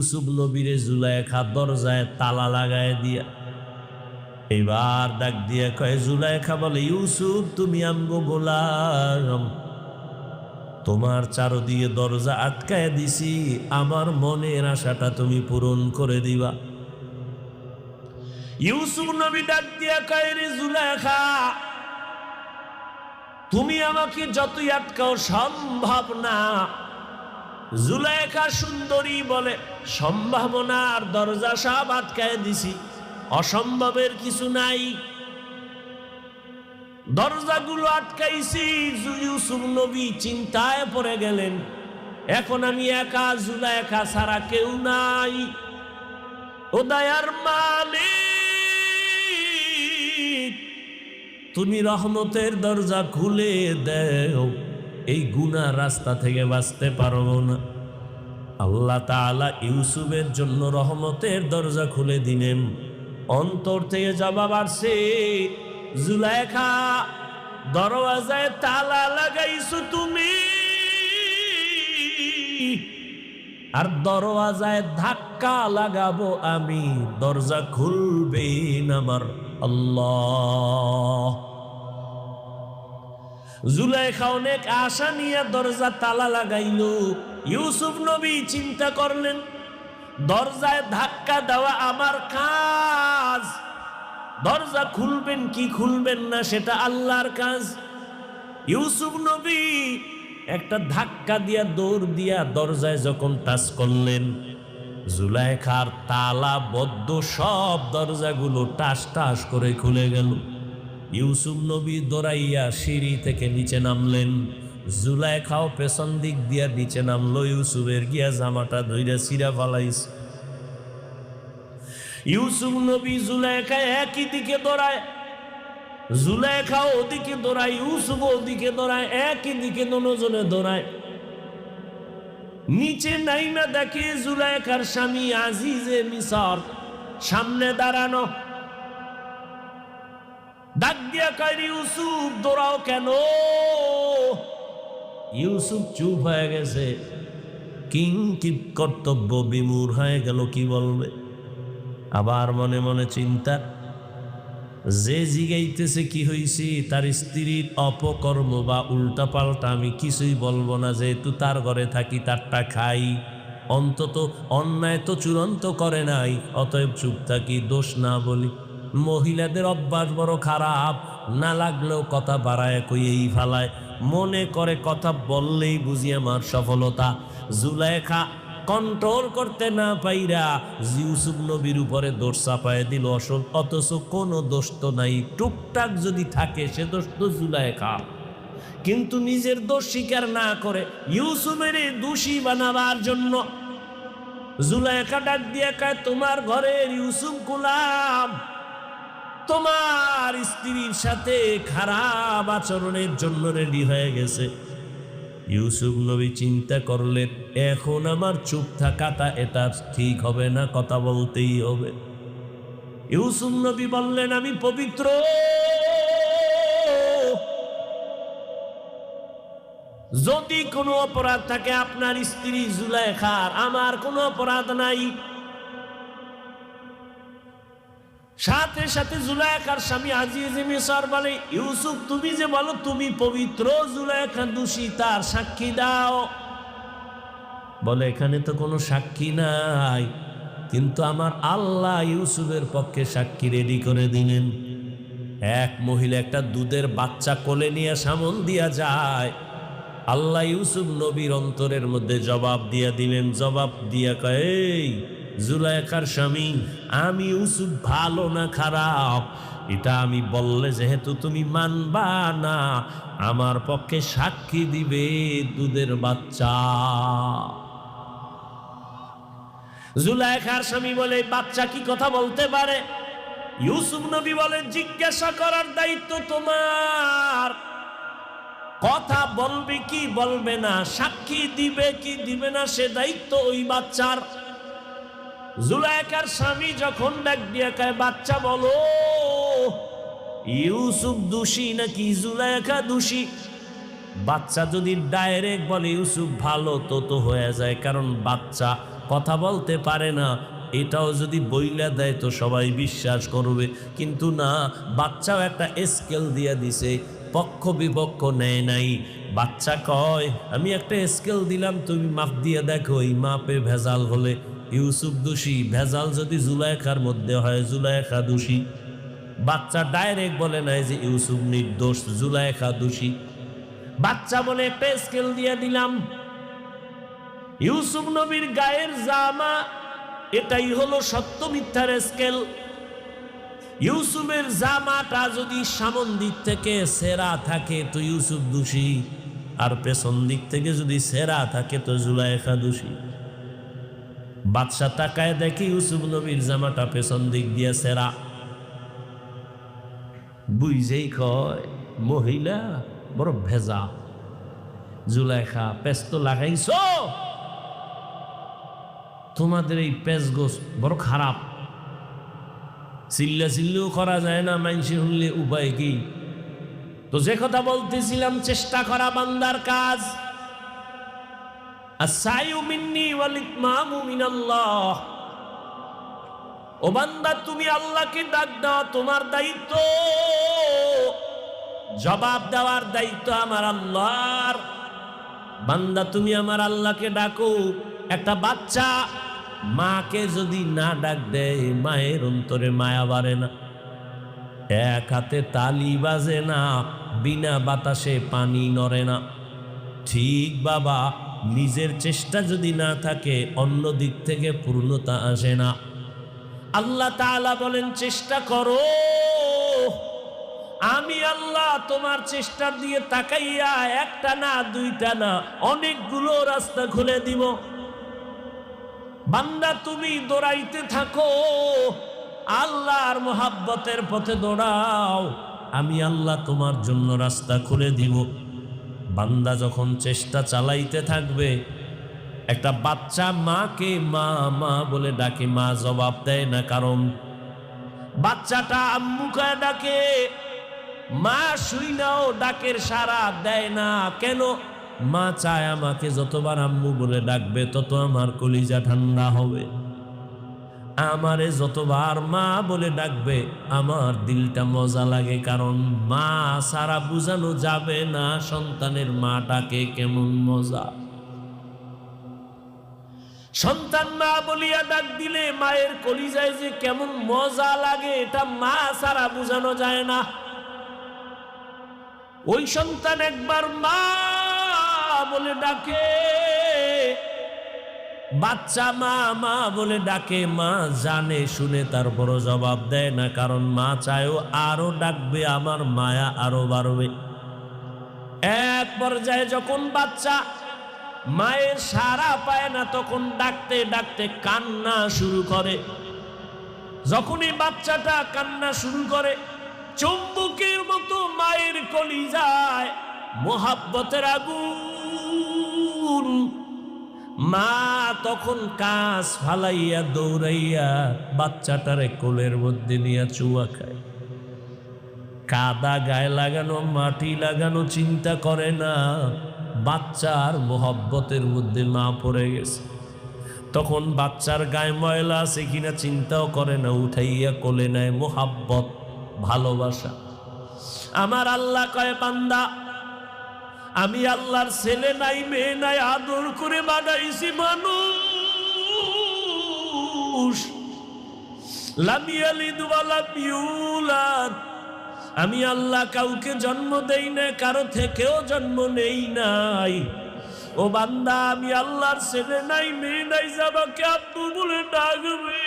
ইউসুফ নবীরে জুলাইখা দরজায় তালা লাগায় দিয়া এবার ডাক দিয়া কয়, জুলাইখা বলে, ইউসুফ তুমি আমগো গোলাম, তোমার চারদিকে দরজা আটকায় দিছি, আমার মনের আশাটা তুমি পূরণ করে দিবা। ইউসুফ নবী ডাক দিয়া কয়, রে জুলাইখা, তুমি আমাকে যতই আটকাও সম্ভব না। জুলাইখা সুন্দরী বলে, সম্ভাবনার দরজা সব আটকায় দিছি, অসম্ভবের কিছু নাই, দরজাগুলো আটকাইছি। ইউসুফ নবী চিন্তায় পড়ে গেলেন, এখন আমি একা, জুলাইখা ছাড়া কেউ নাই। ও দয়ার মালিক, তুমি রহমতের দরজা খুলে দেও, এই গুনার রাস্তা থেকে বাঁচতে পারবো না। আল্লাহ তাআলা ইউসুফের জন্য রহমতের দরজা খুলে দিলেন। অন্তর থেকে জবাব আসছে, জুলাইখা, দরওয়াজায় তালা লাগাইছো তুমি, আর দরওয়াজায় ধাক্কা লাগাবো আমি, দরজা খুলবেন আমার আল্লাহ। জুলাইখা অনেক আশা নিয়ে দরজা তালা লাগাইল। ইউসুফ নবী চিন্তা করলেন, দরজায় ধাক্কা দেওয়া আমার কাজ, দরজা খুলবেন কি খুলবেন না সেটা আল্লাহর কাজ। ইউসুফ নবী একটা ধাক্কা দিয়া দৌড় দিয়া দরজায় যখন টাচ করলেন, জুলাইখার তালা বদ্ধ সব দরজাগুলো টাস টাস করে খুলে গেল। ইউসুফ নবী দৌড়াইয়া সিঁড়ি থেকে নিচে নামলেন, জুলাইখাও পেছন দিক দিয়া নিচে নামলো। ইউসুফের গিয়া জামাটা ধইরা ছিঁড়া ফালাইছে। ইউসুফ নবী জুলাইখা একই দিকে দৌড়ায়, জুলাইখা ওদিকে দৌড়ায়, ইউসুফ ওদিকে দৌড়ায়, একই দিকে দুজনে দৌড়ায়। নিচে নাইমা দেখে জুলাইখার স্বামী আজিজে মিসর সামনে দাঁড়ানো। ডাক দিয়া কয়, ইউসুফ দৌড়াও কেন? ইউসুফ চুপ হয়ে গেছে, কিংকিত কর্তব্য বিমূঢ় হয়ে গেল, কি বলবে। আবার মনে মনে চিন্তা, যে জিগাইতেছে কি হইছে, তার স্ত্রীর অপকর্ম বা উল্টা পাল্টা আমি কিছুই বলবো না, যেহেতু তার ঘরে থাকি, তারটা খাই, অন্তত অন্যায় তো চূড়ান্ত করে নাই, অতএব চুপ থাকি, দোষ না বলি। মহিলাদের অভ্যাস বড় খারাপ, না লাগলেও কথা বাড়ায় কইয়েই ফালায়, মনে করে কথা বললেই বুঝি আমার সফলতা। জুলাইখা কন্ট্রোল করতে না পাইরা ইউসুফ নবীর উপরে দোষ চাপায় দিল, আসল অথচ কোনো দোষ তো নাই, টুকটাক যদি থাকে সে দোষ তো জুলাইখা। কিন্তু নিজের দোষ স্বীকার না করে ইউসুফের দোষী বানাবার জন্য জুলাইখা ডাক দিয়ে কয়, তোমার ঘরের ইউসুফ গোলাম তোমার স্ত্রীর সাথে খারাপ আচরণের জন্য রেডি হয়ে গেছে। ইউসুফ নবী চিন্তা করলেন, এখন আমার চুপ থাকাটা এটা ঠিক হবে না, কথা বলতেই হবে। ইউসুফ নবী বললেন, আমি পবিত্র, যদি কোনো অপরাধ থাকে আপনার স্ত্রী জুলাইখার, আমার কোনো অপরাধ নাই। সাথে সাথে জুলাইখার স্বামী আজিজে মিসর বলে, ইউসুফ তুমি যে বলো তুমি পবিত্র, জুলাইখা দোষী, তার সাক্ষী দাও। বলে, এখানে তো কোনো সাক্ষী নাই, কিন্তু আমার আল্লাহ ইউসুফের পক্ষে সাক্ষী রেডি করে দিলেন। এক মহিলা একটা দুধের বাচ্চা কোলে নিয়ে সামন দিয়া যায়, আল্লাহ ইউসুফ নবীর অন্তরের মধ্যে জবাব দিয়া দিলেন। জবাব দিয়া কয়, এই জুলাইখার স্বামী, আমি ইউসুফ ভালো না খারাপ এটা আমি বললে যেহেতু তুমি মানবা না, আমার পক্ষে সাক্ষী দিবে দুধের বাচ্চা। জুলাইখার স্বামী বলে, বাচ্চা কি কথা বলতে পারে? ইউসুফ নবী বলেন, জিজ্ঞাসা করার দায়িত্ব তোমার, কথা বলবে কি বলবে না, সাক্ষী দিবে কি দিবে না, সে দায়িত্ব ওই বাচ্চার। জুলাইখার স্বামী যখন ডাক দিয়া কয়, বাচ্চা বলো, ইউসুফ দোষী নাকি জুলাইখা দোষী? বাচ্চা যদি ডাইরেক্ট বলে ইউসুফ ভালো, তো হয়ে যায়, কারণ বাচ্চা কথা বলতে পারে না, এটাও যদি বইলা দেয় তো সবাই বিশ্বাস করবে। কিন্তু না, বাচ্চাও একটা স্কেল দিয়ে দিছে, পক্ষ বিপক্ষ নেয় নাই। বাচ্চা কয় আমি একটা স্কেল দিলাম, তুমি মাপ দিয়ে দেখো, এই মাপে ভেজাল হলে ইউসুফ দোষী, ভেজাল যদি জুলাইখার মধ্যে হয় জুলাইখা দোষী। বাচ্চা ডাইরেক্ট বলে নাই যে ইউসুফ নির্দোষ, জুলাইখা দোষী। বাচ্চা বলে একটা স্কেল দিয়ে দিলাম, ইউসুফ নবীর গায়ের জামা, এটাই হলো সত্য মিথ্যার স্কেল। ইউসুফের জামাটা যদি সামন দিক থেকে সেরা থাকে তো ইউসুফ দোষী, আর পেছন দিক থেকে যদি সেরা থাকে তো জুলাইখা দোষী। বাদশা তাকায় দেখে ইউসুফ নবীর জামাটা পেছন দিক দিয়ে সেরা। বুঝেই কয় মহিলা বড় ভেজা। জুলাইখা, পেস তো লাগাইছো, তোমাদের এই পেস গোস বড় খারাপ, চিল্লা চিল্লিও করা যায় না, মাইনসি শুনলে উপায় কি? তো যে কথা বলতেছিলাম, চেষ্টা করা বান্দার কাজ। আস-সাইউ মিন্নি ওয়াল ইতমামু মিনাল্লাহ। ও বান্দা, তুমি আল্লাহকে ডাক দাও, তোমার দায়িত্ব, জবাব দেওয়ার দায়িত্ব আমার আল্লাহর। বান্দা, তুমি আমার আল্লাহকে ডাকো। একটা বাচ্চা মাকে যদি না ডাক দেয়, মায়ের অন্তরে মায়া বাড়ে না। এক হাতে তালি বাজে না, বিনা বাতাসে পানি নড়ে না। ঠিক বাবা, নিজের চেষ্টা যদি না থাকে অন্য দিক থেকে পূর্ণতা আসে না। আল্লাহ তাআলা বলেন চেষ্টা করো, আমি আল্লাহ তোমার চেষ্টা দিয়ে তাকাইয়া একটা না দুইটা না অনেকগুলো রাস্তা খুলে দিব। বান্দা, তুমি দৌড়াইতে থাকো, আল্লাহর মোহাব্বতের পথে দৌড়াও, আমি আল্লাহ তোমার জন্য রাস্তা খুলে দিব। বান্দা যখন চেষ্টা চালাইতে থাকবে, একটা বাচ্চা মাকে মা মা বলে ডাকে, মা জবাব দেয় না, কারণ বাচ্চাটা আম্মু কয়ে ডাকে, মা শুইনাও ডাকের সাড়া দেয় না। কেন? মা চায় আমাকে যতবার আম্মু বলে ডাকবে তত আমার কলিজা ঠান্ডা হবে। আমারে যতবার মা বলে ডাকবে আমার দিলটা মজা লাগে, কারণ মা সারা বুঝানো যাবে না সন্তানের মাটাকে কেমন মজা। সন্তান মা বলিয়া ডাক দিলে মায়ের কলিজায় যে কেমন মজা লাগে, এটা মা সারা বুঝানো যায় না। ওই সন্তান একবার মা বলে ডাকে, বাচ্চা মা মা বলে ডাকে, মা জানে শুনে তারপরও জবাব দেয় না, কারণ মা চায়ও আরো ডাকবে, আমার মায়া আরো বাড়বে। এক পর্যায়ে যখন বাচ্চা মায়ের সাড়া পায় না, তখন ডাকতে ডাকতে কান্না শুরু করে। যখনই বাচ্চাটা কান্না শুরু করে, চুম্বকের মতো মায়ের কলিজায় মোহাব্বতের আগুন। মা তখন কাজ ফালাইয়া দৌড়াইয়া বাচ্চাটারে কোলের মধ্যে নিয়ে চুয়া খায়। কাদা গায়ে লাগানো, মাটি লাগানো চিন্তা করে না, বাচ্চার মোহাব্বতের মধ্যে মা পড়ে গেছে। তখন বাচ্চার গায়ে ময়লা আছে কিনা চিন্তাও করে না, উঠাইয়া কোলে নেয়। মোহাব্বত, ভালোবাসা। আমার আল্লাহ কয়, বান্দা, আমি আল্লাহর ছেলে নাই মেয়ে নাই, আদর করে বানাইছি মানুষ। লাম ইয়ালিদ ওয়া লাম ইউলাদ। আমি আল্লাহ কাউকে জন্ম দেই না, কারো থেকেও জন্ম নেই নাই। ও বান্দা, আমি আল্লাহর ছেলে নাই মেয়ে নাই, যাবাকে আব্বু বলে ডাকবে।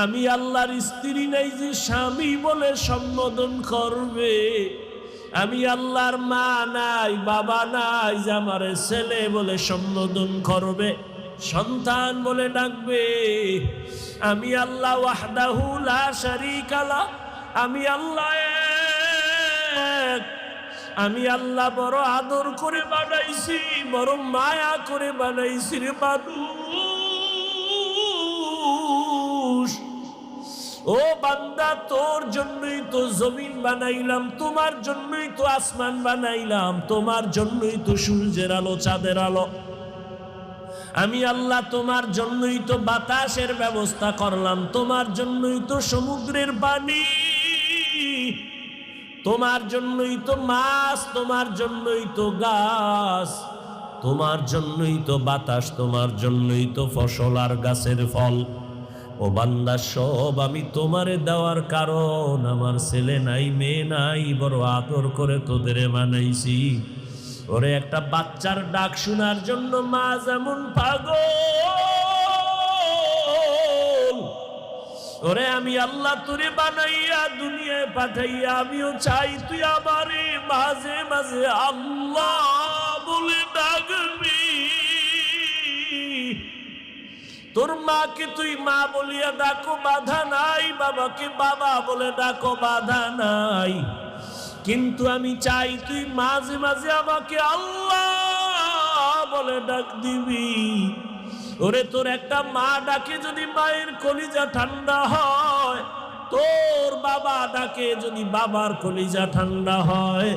আমি আল্লাহর স্ত্রী নাই যে স্বামী বলে সম্বোধন করবে। আমি আল্লাহর মা নাই বাবা নাই যে আমার ছেলে বলে সম্বোধন করবে, সন্তান বলে ডাকবে। আমি আল্লাহ ওয়াহদাহু লা শারীকা লাহ। আমি আল্লাহ এক। আমি আল্লাহ বড় আদর করে বানাইছি, বড় মায়া করে বানাইছি রে মানুষ। ও বান্দা, তোর জন্যই তো জমিন বানাইলাম, তোমার জন্যই তো আসমান বানাইলাম, তোমার জন্যই তো সূর্যের আলো চাঁদের আলো। আমি আল্লাহ তোমার জন্যই তো বাতাসের ব্যবস্থা করলাম, তোমার জন্যই তো সমুদ্রের পানি, তোমার জন্যই তো মাছ, তোমার জন্যই তো গাছ, তোমার জন্যই তো বাতাস, তোমার জন্যই তো ফসল আর গাছের ফল। ও বান্দা, সব আমি তোমারে দেওয়ার কারণ, আমার ছেলে নাই মেয়ে নাই, বড় আদর করে তোদের বানাইছি। ওরে একটা বাচ্চার ডাক শোনার জন্য মা যেমন পাগল, ওরে আমি আল্লাহ তোরে বানাইয়া দুনিয়ায় পাঠাইয়া আমিও চাই তুই আমারে মাঝে মাঝে আল্লাহ বলে ডাকবি। তোর মাকে তুই মা বলিয়া ডাকো, বাধা নাই, বাবাকে বাবা বলে ডাকো, বাধা নাই, কিন্তু আমি চাই তুই মাঝে মাঝে আমাকে আল্লাহ বলে ডাক দিবি। ওরে তোর একটা মা ডাকে যদি মায়ের কলিজা ঠান্ডা হয়, তোর বাবা ডাকে যদি বাবার কলিজা ঠান্ডা হয়।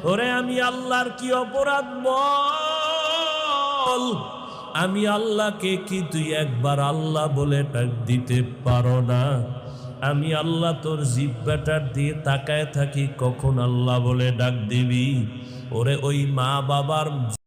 ওরে আমি আল্লাহর কি অপরাধ বল? আমি আল্লাহকে কি তুই একবার আল্লাহ বলে ডাক দিতে পারো না? আমি আল্লাহ তোর জিহ্বাটা দিয়ে তাকায় থাকি কখন আল্লাহ বলে ডাক দিবি। ওরে ওই মা বাবার